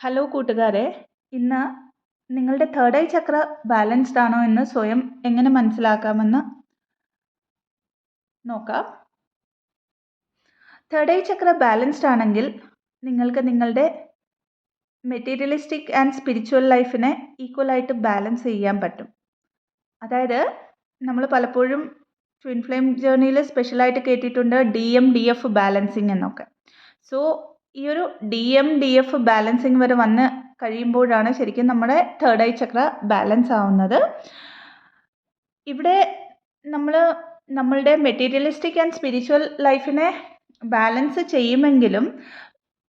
Hello കൂട്ടുകാരെ, ഇന്ന് നിങ്ങളുടെ തേർഡ് ഐ ചക്ര ബാലൻസ്ഡ് ആണോ എന്ന് സ്വയം എങ്ങനെ മനസ്സിലാക്കാമെന്ന് നോക്കാം. തേർഡ് ഐ ചക്ര ബാലൻസ്ഡ് ആണെങ്കിൽ നിങ്ങൾക്ക് നിങ്ങളുടെ മെറ്റീരിയലിസ്റ്റിക് ആൻഡ് സ്പിരിച്വൽ ലൈഫിനെ ഈക്വലായിട്ട് ബാലൻസ് ചെയ്യാൻ പറ്റും. അതായത് നമ്മൾ പലപ്പോഴും ട്വിൻ ഫ്ലെയിം ജേർണിയിൽ സ്പെഷ്യലായിട്ട് കേട്ടിട്ടുണ്ട് DMDF ബാലൻസിങ് എന്നൊക്കെ. സോ ഈ ഒരു DMDF ബാലൻസിങ് വരെ വന്ന് കഴിയുമ്പോഴാണ് ശരിക്കും നമ്മുടെ തേർഡ് ഐ ചക്ര ബാലൻസ് ആവുന്നത്. ഇവിടെ നമ്മൾ നമ്മളുടെ മെറ്റീരിയലിസ്റ്റിക് ആൻഡ് സ്പിരിച്വൽ ലൈഫിനെ ബാലൻസ് ചെയ്യുമെങ്കിലും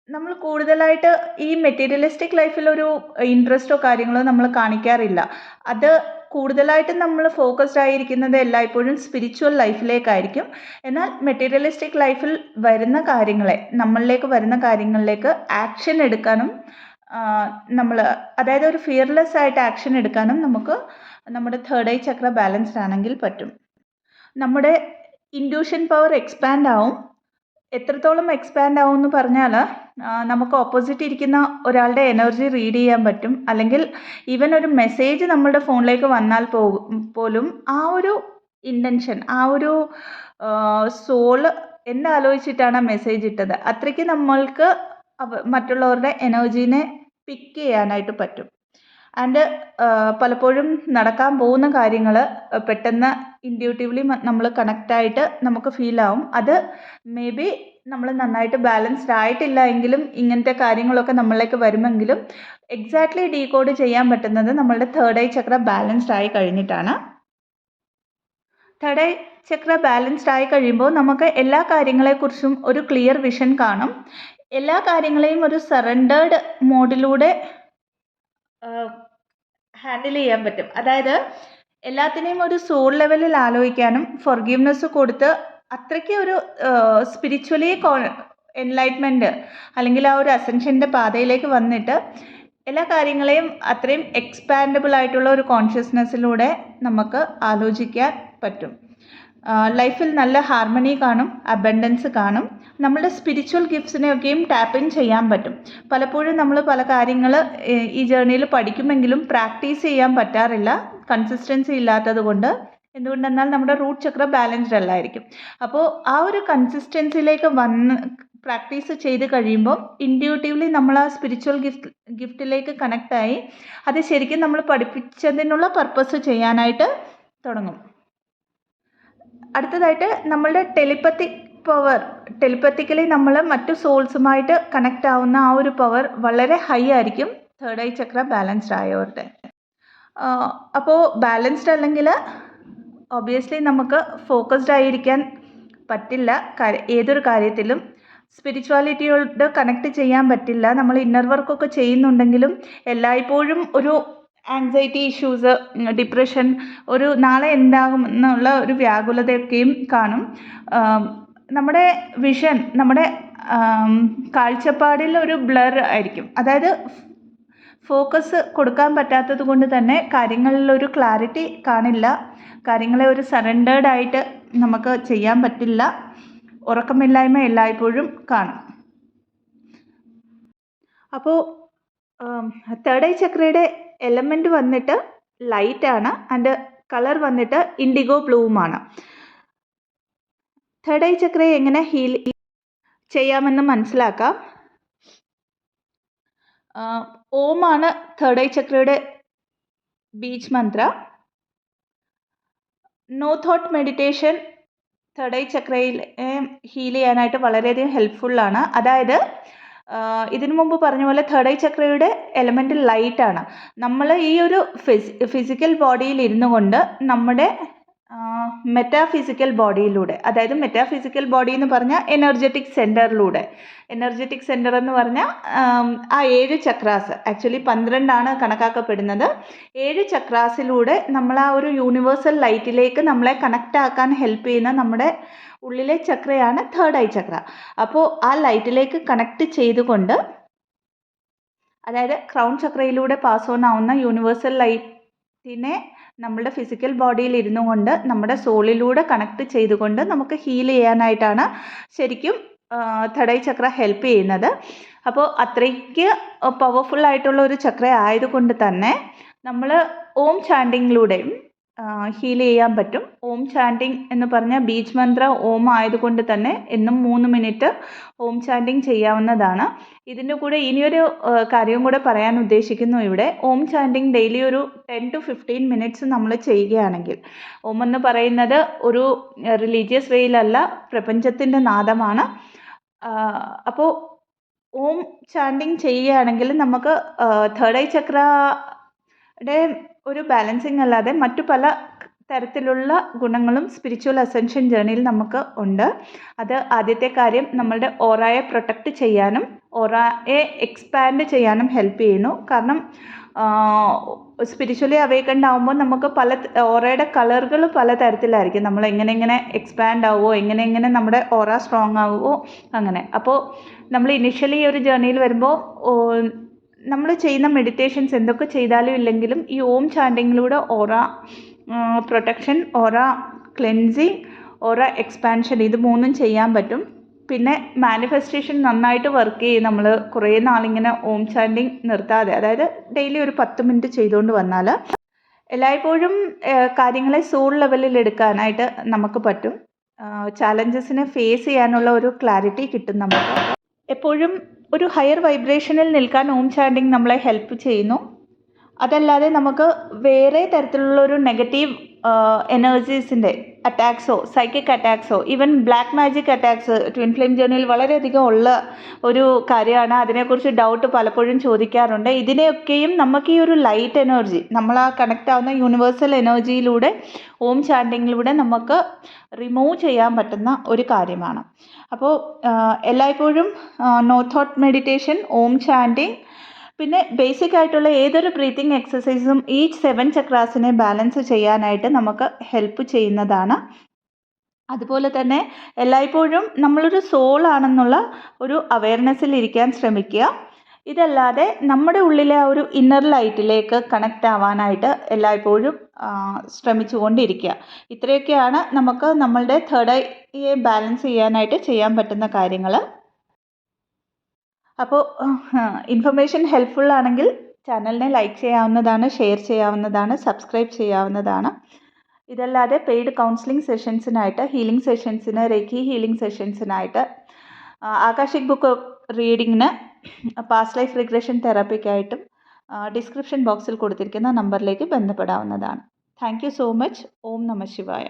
നമ്മൾ കൂടുതലായിട്ട് ഈ മെറ്റീരിയലിസ്റ്റിക് ലൈഫിലൊരു ഇൻട്രസ്റ്റോ കാര്യങ്ങളോ നമ്മൾ കാണിക്കാറില്ല. അത് കൂടുതലായിട്ടും നമ്മൾ ഫോക്കസ്ഡ് ആയിരിക്കുന്നത് എല്ലായ്പ്പോഴും സ്പിരിച്വൽ ലൈഫിലേക്കായിരിക്കും. എന്നാൽ മെറ്റീരിയലിസ്റ്റിക് ലൈഫിൽ വരുന്ന കാര്യങ്ങളെ നമ്മളിലേക്ക് വരുന്ന കാര്യങ്ങളിലേക്ക് ആക്ഷൻ എടുക്കാനും അതായത് ഒരു ഫിയർലെസ് ആയിട്ട് ആക്ഷൻ എടുക്കാനും നമുക്ക് നമ്മുടെ തേർഡ് ഐ ചക്ര ബാലൻസ്ഡ് ആണെങ്കിൽ പറ്റും. നമ്മുടെ ഇൻഡ്യൂഷൻ പവർ എക്സ്പാൻഡ് ആവും. എത്രത്തോളം എക്സ്പാൻഡ് ആവും എന്ന് പറഞ്ഞാൽ നമുക്ക് ഓപ്പോസിറ്റ് ഇരിക്കുന്ന ഒരാളുടെ എനർജി റീഡ് ചെയ്യാൻ പറ്റും. അല്ലെങ്കിൽ ഈവൻ ഒരു മെസ്സേജ് നമ്മുടെ ഫോണിലേക്ക് വന്നാൽ പോലും ആ ഒരു ഇൻറ്റൻഷൻ, ആ ഒരു സോള് എന്താലോചിച്ചിട്ടാണ് ആ മെസ്സേജ് ഇട്ടത്, അത്രയ്ക്ക് നമ്മൾക്ക് മറ്റുള്ളവരുടെ എനർജീനെ പിക്ക് ചെയ്യാനായിട്ട് പറ്റും. ആൻഡ് പലപ്പോഴും നടക്കാൻ പോകുന്ന കാര്യങ്ങൾ പെട്ടെന്ന് ഇൻഡ്യൂട്ടീവ്ലി നമ്മൾ കണക്റ്റായിട്ട് നമുക്ക് ഫീൽ ആവും. അത് മേ ബി നമ്മൾ നന്നായിട്ട് ബാലൻസ്ഡ് ആയിട്ടില്ല എങ്കിലും ഇങ്ങനത്തെ കാര്യങ്ങളൊക്കെ നമ്മളിലേക്ക് വരുമെങ്കിലും എക്സാക്ട്ലി ഡീകോഡ് ചെയ്യാൻ പറ്റുന്നത് നമ്മളുടെ തേർഡ് ഐ ചക്ര ബാലൻസ്ഡ് ആയി കഴിഞ്ഞിട്ടാണ്. തേർഡ് ഐ ചക്ര ബാലൻസ്ഡ് ആയി കഴിയുമ്പോൾ നമുക്ക് എല്ലാ കാര്യങ്ങളെക്കുറിച്ചും ഒരു ക്ലിയർ വിഷൻ കാണും. എല്ലാ കാര്യങ്ങളെയും ഒരു സറണ്ടേർഡ് മോഡിലൂടെ ഹാൻഡിൽ ചെയ്യാൻ പറ്റും. അതായത് എല്ലാത്തിനെയും ഒരു സോൾ ലെവലിൽ ആലോചിക്കാനും ഫൊർഗീവ്നെസ് കൊടുത്ത് അത്രയ്ക്ക് ഒരു സ്പിരിച്വലി എൻലൈറ്റ്മെൻറ്റ് അല്ലെങ്കിൽ ആ ഒരു അസെൻഷൻ്റെ പാതയിലേക്ക് വന്നിട്ട് എല്ലാ കാര്യങ്ങളെയും അത്രയും എക്സ്പാൻഡബിൾ ആയിട്ടുള്ള ഒരു കോൺഷ്യസ്നെസ്സിലൂടെ നമുക്ക് ആലോചിക്കാൻ പറ്റും. ലൈഫിൽ നല്ല ഹാർമണി കാണും, അബൻഡൻസ് കാണും. നമ്മളുടെ സ്പിരിച്വൽ ഗിഫ്റ്റ്സിനെയൊക്കെയും ടാപ്പ് ഇൻ ചെയ്യാൻ പറ്റും. പലപ്പോഴും നമ്മൾ പല കാര്യങ്ങൾ ഈ ജേർണിയിൽ പഠിക്കുമെങ്കിലും പ്രാക്ടീസ് ചെയ്യാൻ പറ്റാറില്ല, കൺസിസ്റ്റൻസി ഇല്ലാത്തത് കൊണ്ട്. എന്തുകൊണ്ടെന്നാൽ നമ്മുടെ റൂട്ട് ചക്ര ബാലൻസ്ഡ് അല്ലായിരിക്കും. അപ്പോൾ ആ ഒരു കൺസിസ്റ്റൻസിയിലേക്ക് വന്ന് പ്രാക്ടീസ് ചെയ്ത് കഴിയുമ്പോൾ ഇൻഡ്യൂട്ടീവ്ലി നമ്മൾ ആ സ്പിരിച്വൽ ഗിഫ്റ്റിലേക്ക് കണക്റ്റായി അത് ശരിക്കും നമ്മൾ പഠിപ്പിച്ചതിനുള്ള പർപ്പസ് ചെയ്യാനായിട്ട് തുടങ്ങും. അടുത്തതായിട്ട് നമ്മളുടെ ടെലിപ്പത്തിക്കലി നമ്മൾ മറ്റു സോൾസുമായിട്ട് കണക്റ്റ് ആവുന്ന ആ ഒരു പവർ വളരെ ഹൈ ആയിരിക്കും തേർഡ് ഐ ചക്ര ബാലൻസ്ഡ് ആയവരുടെ. അപ്പോൾ ബാലൻസ്ഡ് അല്ലെങ്കിൽ ഒബ്വിയസ്ലി നമുക്ക് ഫോക്കസ്ഡ് ആയിരിക്കാൻ പറ്റില്ല ഏതൊരു കാര്യത്തിലും. സ്പിരിച്വാലിറ്റിയോട് കണക്ട് ചെയ്യാൻ പറ്റില്ല. നമ്മൾ ഇന്നർ വർക്കൊക്കെ ചെയ്യുന്നുണ്ടെങ്കിലും എല്ലായ്പ്പോഴും ഒരു ആങ്സൈറ്റി ഇഷ്യൂസ്, ഡിപ്രഷൻ, ഒരു നാളെ എന്താകും എന്നുള്ള ഒരു വ്യാകുലതയൊക്കെയും കാണും. നമ്മുടെ വിഷൻ, നമ്മുടെ കാഴ്ചപ്പാടിൽ ഒരു ബ്ലർ ആയിരിക്കും. അതായത് ഫോക്കസ് കൊടുക്കാൻ പറ്റാത്തത് കൊണ്ട് തന്നെ കാര്യങ്ങളിലൊരു ക്ലാരിറ്റി കാണില്ല. കാര്യങ്ങളെ ഒരു സറണ്ടേർഡ് ആയിട്ട് നമുക്ക് ചെയ്യാൻ പറ്റില്ല. ഉറക്കമില്ലായ്മ എല്ലായ്പ്പോഴും കാണും. അപ്പോൾ തേർഡ് ഐ ചക്രയുടെ എലമെൻറ്റ് വന്നിട്ട് ലൈറ്റാണ് ആൻഡ് കളർ വന്നിട്ട് ഇൻഡിഗോ ബ്ലൂമാണ്. തേർഡ് ഐ ചക്രയെ എങ്ങനെ ഹീൽ ചെയ്യാമെന്ന് മനസ്സിലാക്കാം. ഓമാണ് തേർഡ് ഐ ചക്രയുടെ beej mantra. No thought meditation third eye ചക്രയിൽ ഹീൽ ചെയ്യാനായിട്ട് വളരെയധികം ഹെൽപ്ഫുള്ളാണ്. അതായത് ഇതിനു മുമ്പ് പറഞ്ഞ പോലെ തേർഡ് ഐ ചക്രയുടെ എലമെൻറ്റ് ലൈറ്റാണ്. നമ്മൾ ഈ ഒരു ഫിസിക്കൽ ബോഡിയിൽ ഇരുന്നു കൊണ്ട് നമ്മുടെ മെറ്റാഫിസിക്കൽ ബോഡിയിലൂടെ, അതായത് മെറ്റാഫിസിക്കൽ ബോഡി എന്ന് പറഞ്ഞാൽ എനർജറ്റിക് സെൻറ്ററിലൂടെ, എനർജറ്റിക് സെൻറ്റർ എന്ന് പറഞ്ഞാൽ ആ 7 ചക്രാസ്, ആക്ച്വലി 12 കണക്കാക്കപ്പെടുന്നത്. 7 ചക്രാസിലൂടെ നമ്മൾ ആ ഒരു യൂണിവേഴ്സൽ ലൈറ്റിലേക്ക് നമ്മളെ കണക്റ്റ് ആക്കാൻ ഹെൽപ്പ് ചെയ്യുന്ന നമ്മുടെ ഉള്ളിലെ ചക്രയാണ് തേർഡ് ഐ ചക്ര. അപ്പോൾ ആ ലൈറ്റിലേക്ക് കണക്റ്റ് ചെയ്തുകൊണ്ട്, അതായത് ക്രൗൺ ചക്രയിലൂടെ പാസ് ഓൺ ആവുന്ന യൂണിവേഴ്സൽ ലൈറ്റിനെ നമ്മുടെ ഫിസിക്കൽ ബോഡിയിൽ ഇരുന്നു കൊണ്ട് നമ്മുടെ സോളിലൂടെ കണക്ട് ചെയ്തുകൊണ്ട് നമുക്ക് ഹീൽ ചെയ്യാനായിട്ടാണ് ശരിക്കും തേർഡ് ഐ ചക്ര ഹെൽപ്പ് ചെയ്യുന്നത്. അപ്പോൾ അത്രയ്ക്ക് പവർഫുള്ളായിട്ടുള്ള ഒരു ചക്ര ആയതുകൊണ്ട് തന്നെ നമ്മൾ ഓം ചാൻഡിങ്ങിലൂടെയും ഹീൽ ചെയ്യാൻ പറ്റും. ഓം ചാൻഡിങ് എന്ന് പറഞ്ഞാൽ ബീജ് മന്ത്ര ഓം ആയതുകൊണ്ട് തന്നെ എന്നും 3 മിനിറ്റ് ഓം ചാൻഡിങ് ചെയ്യാവുന്നതാണ്. ഇതിൻ്റെ കൂടെ ഇനിയൊരു കാര്യവും കൂടെ പറയാൻ ഉദ്ദേശിക്കുന്നു ഇവിടെ. ഓം ചാൻഡിങ് ഡെയിലി ഒരു 10 to 15 മിനിറ്റ്സ് നമ്മൾ ചെയ്യുകയാണെങ്കിൽ, ഓം എന്ന് പറയുന്നത് ഒരു റിലീജിയസ് വേയിലല്ല, പ്രപഞ്ചത്തിൻ്റെ നാദമാണ്. അപ്പോൾ ഓം ചാൻഡിങ് ചെയ്യുകയാണെങ്കിൽ നമുക്ക് തേർഡ് ഐ ചക്രയുടെ ഒരു ബാലൻസിങ് അല്ലാതെ മറ്റു പല തരത്തിലുള്ള ഗുണങ്ങളും സ്പിരിച്വൽ അസെൻഷൻ ജേർണിയിൽ നമുക്ക് ഉണ്ട്. അത് ആദ്യത്തെ കാര്യം, നമ്മളുടെ ഓറയെ പ്രൊട്ടക്റ്റ് ചെയ്യാനും ഓറയെ എക്സ്പാൻഡ് ചെയ്യാനും ഹെൽപ്പ് ചെയ്യുന്നു. കാരണം സ്പിരിച്വലി അവേക്കൻഡ് ആകുമ്പോൾ നമുക്ക് ഓറയുടെ കളറുകൾ പല തരത്തിലായിരിക്കും. നമ്മൾ എങ്ങനെ എക്സ്പാൻഡ് ആവുമോ, എങ്ങനെ നമ്മുടെ ഓറ സ്ട്രോങ് ആവുമോ, അങ്ങനെ. അപ്പോൾ നമ്മൾ ഇനിഷ്യലി ഒരു ജേർണിയിൽ വരുമ്പോൾ നമ്മൾ ചെയ്യുന്ന മെഡിറ്റേഷൻസ് എന്തൊക്കെ ചെയ്താലും ഇല്ലെങ്കിലും ഈ ഓം ചാൻഡിങ്ങിലൂടെ ഓറ പ്രൊട്ടക്ഷൻ, ഓറ ക്ലെൻസിങ്, ഓറ എക്സ്പാൻഷൻ, ഇത് 3ഉം ചെയ്യാൻ പറ്റും. പിന്നെ മാനിഫെസ്റ്റേഷൻ നന്നായിട്ട് വർക്ക് ചെയ്യും. നമ്മൾ കുറേ നാളിങ്ങനെ ഓം ചാൻഡിങ് നിർത്താതെ, അതായത് ഡെയിലി ഒരു 10 മിനിറ്റ് ചെയ്തുകൊണ്ട് വന്നാൽ എല്ലായ്പ്പോഴും കാര്യങ്ങളെ സോൾ ലെവലിൽ എടുക്കാനായിട്ട് നമുക്ക് പറ്റും. ചാലഞ്ചസിനെ ഫേസ് ചെയ്യാനുള്ള ഒരു ക്ലാരിറ്റി കിട്ടും നമുക്ക്. എപ്പോഴും ഒരു ഹയർ വൈബ്രേഷനിൽ നിൽക്കാൻ ഓം ചാൻഡിങ് നമ്മളെ ഹെൽപ്പ് ചെയ്യുന്നു. അതല്ലാതെ നമുക്ക് വേറെ തരത്തിലുള്ള ഒരു നെഗറ്റീവ് എനർജീസിൻ്റെ അറ്റാക്സോ, സൈക്കിക് അറ്റാക്സോ, even black magic attacks twin flame ജേർണിയിൽ വളരെയധികം ഉള്ള ഒരു കാര്യമാണ്. അതിനെക്കുറിച്ച് ഡൗട്ട് പലപ്പോഴും ചോദിക്കാറുണ്ട്. ഇതിനെയൊക്കെയും നമുക്ക് ഈ ഒരു ലൈറ്റ് എനർജി, നമ്മൾ ആ കണക്റ്റ് ആവുന്ന യൂണിവേഴ്സൽ എനർജിയിലൂടെ ഓം ചാൻഡിങ്ങിലൂടെ നമുക്ക് റിമൂവ് ചെയ്യാൻ പറ്റുന്ന ഒരു കാര്യമാണ്. അപ്പോൾ എല്ലായ്പ്പോഴും നോ തോട്ട് മെഡിറ്റേഷൻ, ഓം ചാൻഡിങ്, പിന്നെ ബേസിക് ആയിട്ടുള്ള ഏതൊരു ബ്രീത്തിങ് എക്സസൈസും ഈ 7 ചക്രാസിനെ ബാലൻസ് ചെയ്യാനായിട്ട് നമുക്ക് ഹെൽപ്പ് ചെയ്യുന്നതാണ്. അതുപോലെ തന്നെ എല്ലായ്പ്പോഴും നമ്മളൊരു സോളാണെന്നുള്ള ഒരു അവയർനെസ്സിൽ ഇരിക്കാൻ ശ്രമിക്കുക. ഇതല്ലാതെ നമ്മുടെ ഉള്ളിലെ ആ ഒരു ഇന്നർ ലൈറ്റിലേക്ക് കണക്റ്റ് ആവാനായിട്ട് എല്ലായ്പ്പോഴും ശ്രമിച്ചുകൊണ്ടിരിക്കുക. ഇത്രയൊക്കെയാണ് നമുക്ക് നമ്മളുടെ തേർഡ് ഐയെ ബാലൻസ് ചെയ്യാനായിട്ട് ചെയ്യാൻ പറ്റുന്ന കാര്യങ്ങൾ. അപ്പോൾ ഇൻഫർമേഷൻ ഹെൽപ്ഫുൾ ആണെങ്കിൽ ചാനലിനെ ലൈക്ക് ചെയ്യാവുന്നതാണ്, ഷെയർ ചെയ്യാവുന്നതാണ്, സബ്സ്ക്രൈബ് ചെയ്യാവുന്നതാണ്. ഇതല്ലാതെ പെയ്ഡ് കൗൺസിലിംഗ് സെഷൻസിനായിട്ട്, ഹീലിംഗ് സെഷൻസിന്, റേക്കി ഹീലിംഗ് സെഷൻസിനായിട്ട്, ആകാശിക് ബുക്ക് റീഡിങ്ങിന്, പാസ്റ്റ് ലൈഫ് റിഗ്രഷൻ തെറാപ്പിക്കായിട്ടും ഡിസ്ക്രിപ്ഷൻ ബോക്സിൽ കൊടുത്തിരിക്കുന്ന നമ്പറിലേക്ക് ബന്ധപ്പെടാവുന്നതാണ്. Thank you so much. Om നമഃ ശിവായ.